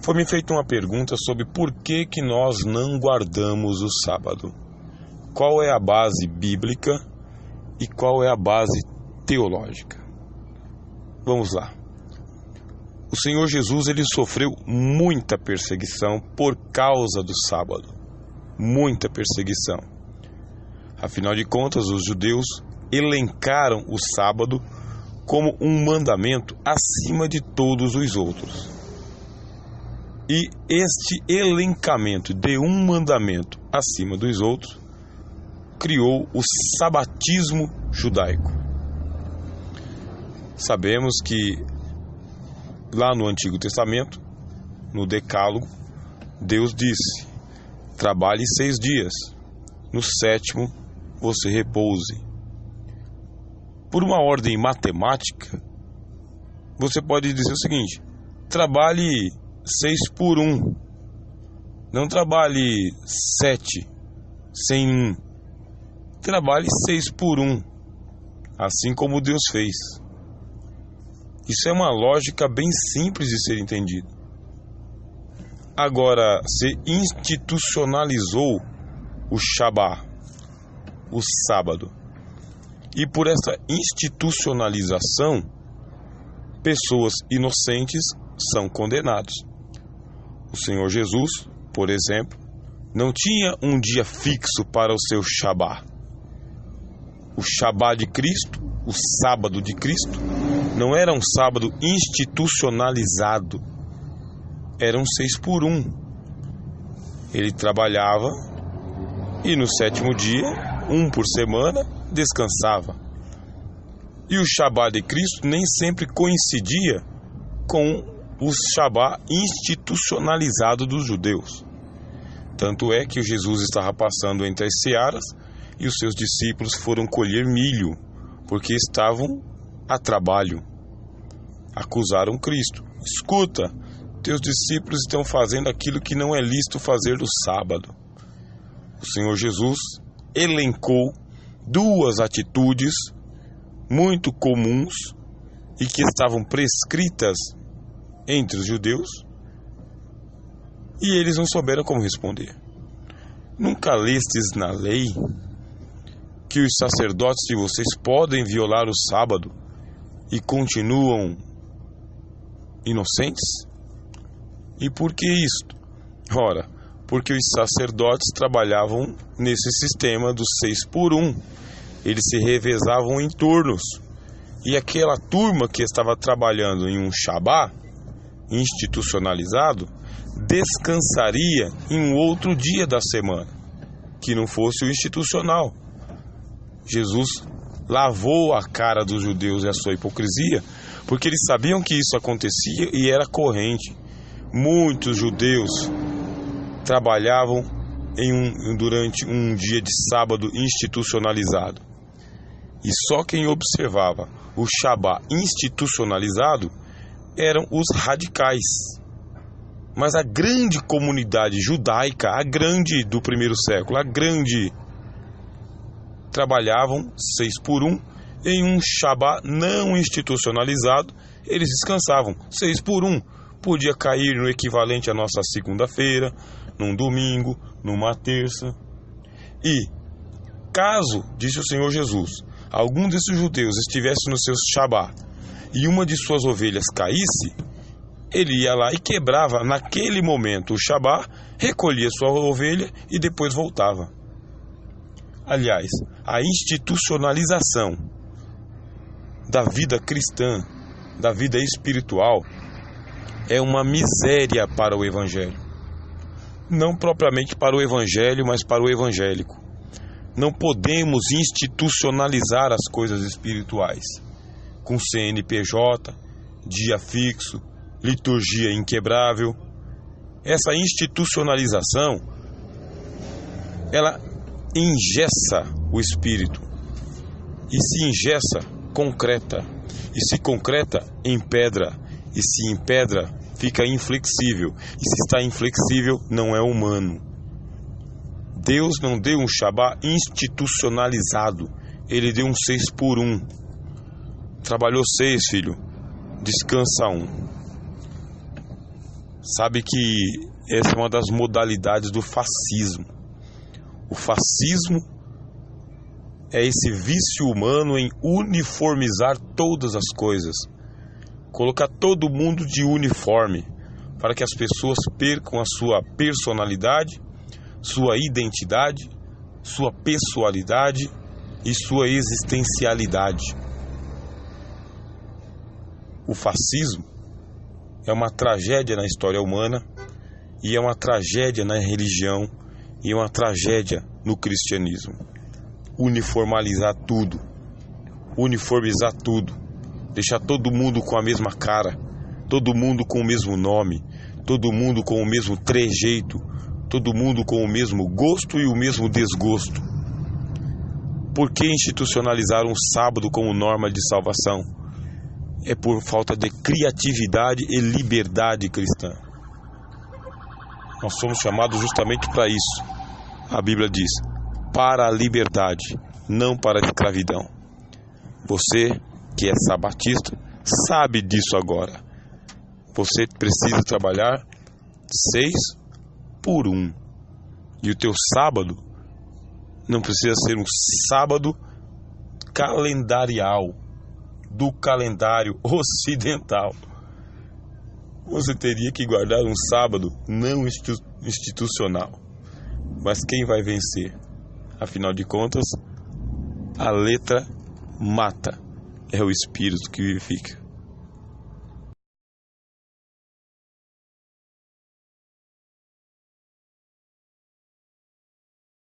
Foi-me feita uma pergunta sobre por que nós não guardamos o sábado. Qual é a base bíblica e qual é a base teológica? Vamos lá. O Senhor Jesus, ele sofreu muita perseguição por causa do sábado. Muita perseguição. Afinal de contas, os judeus elencaram o sábado como um mandamento acima de todos os outros. E este elencamento de um mandamento acima dos outros criou o sabatismo judaico. Sabemos que lá no Antigo Testamento, no Decálogo, Deus disse: trabalhe 6 dias, no 7º você repouse. Por uma ordem matemática, você pode dizer o seguinte: trabalhe 6 por 1, não trabalhe 7 sem 1, trabalhe 6 por 1, assim como Deus fez. Isso é uma lógica bem simples de ser entendida. Agora, se institucionalizou o Shabá, o sábado, e por essa institucionalização, pessoas inocentes são condenados. O Senhor Jesus, por exemplo, não tinha um dia fixo para o seu Shabá. O Shabá de Cristo, o sábado de Cristo, não era um sábado institucionalizado. Era um 6 por 1. Ele trabalhava e no 7º dia, 1 por semana, descansava. E o Shabá de Cristo nem sempre coincidia com o Shabá institucionalizado dos judeus. Tanto é que Jesus estava passando entre as searas e os seus discípulos foram colher milho, porque estavam a trabalho. Acusaram Cristo: escuta, teus discípulos estão fazendo aquilo que não é lícito fazer no sábado. O Senhor Jesus elencou 2 atitudes muito comuns e que estavam prescritas entre os judeus, e eles não souberam como responder. Nunca lestes na lei que os sacerdotes de vocês podem violar o sábado e continuam inocentes? E por que isto? Ora, porque os sacerdotes trabalhavam nesse sistema do 6 por 1. Eles se revezavam em turnos. E aquela turma que estava trabalhando em um Shabá institucionalizado descansaria em um outro dia da semana, que não fosse o institucional. Jesus lavou a cara dos judeus e a sua hipocrisia, porque eles sabiam que isso acontecia e era corrente. Muitos judeus trabalhavam durante um dia de sábado institucionalizado. E só quem observava o Shabá institucionalizado eram os radicais. Mas a grande comunidade judaica, a grande do primeiro século, a grande, trabalhavam 6 por 1 em um Shabá não institucionalizado. Eles descansavam 6 por 1. Podia cair no equivalente à nossa segunda-feira, num domingo, numa terça. E, caso, disse o Senhor Jesus, algum desses judeus estivesse no seu Shabá e uma de suas ovelhas caísse, ele ia lá e quebrava naquele momento o Shabá, recolhia sua ovelha e depois voltava. Aliás, a institucionalização da vida cristã, da vida espiritual, é uma miséria para o Evangelho. Não propriamente para o Evangelho, mas para o evangélico. Não podemos institucionalizar as coisas espirituais com CNPJ, dia fixo, liturgia inquebrável. Essa institucionalização, ela engessa o espírito. E se engessa, concreta. E se concreta, empedra. E se empedra, fica inflexível. E se está inflexível, não é humano. Deus não deu um Shabá institucionalizado. Ele deu um 6 por 1. Trabalhou 6, filho. Descansa 1. sabe que essa é uma das modalidades do fascismo. O fascismo é esse vício humano em uniformizar todas as coisas, colocar todo mundo de uniforme, para que as pessoas percam a sua personalidade, sua identidade, sua pessoalidade e sua existencialidade. O fascismo é uma tragédia na história humana, e é uma tragédia na religião, e é uma tragédia no cristianismo. Uniformizar tudo, deixar todo mundo com a mesma cara, todo mundo com o mesmo nome, todo mundo com o mesmo trejeito, todo mundo com o mesmo gosto e o mesmo desgosto. Por que institucionalizar um sábado como norma de salvação? É por falta de criatividade e liberdade cristã. Nós somos chamados justamente para isso. A Bíblia diz: para a liberdade, não para a escravidão. Você que é sabatista sabe disso agora. Você precisa trabalhar 6 por 1. E o teu sábado não precisa ser um sábado calendarial, do calendário ocidental. Você teria que guardar um sábado não institucional. Mas quem vai vencer? Afinal de contas, a letra mata, é o Espírito que vivifica.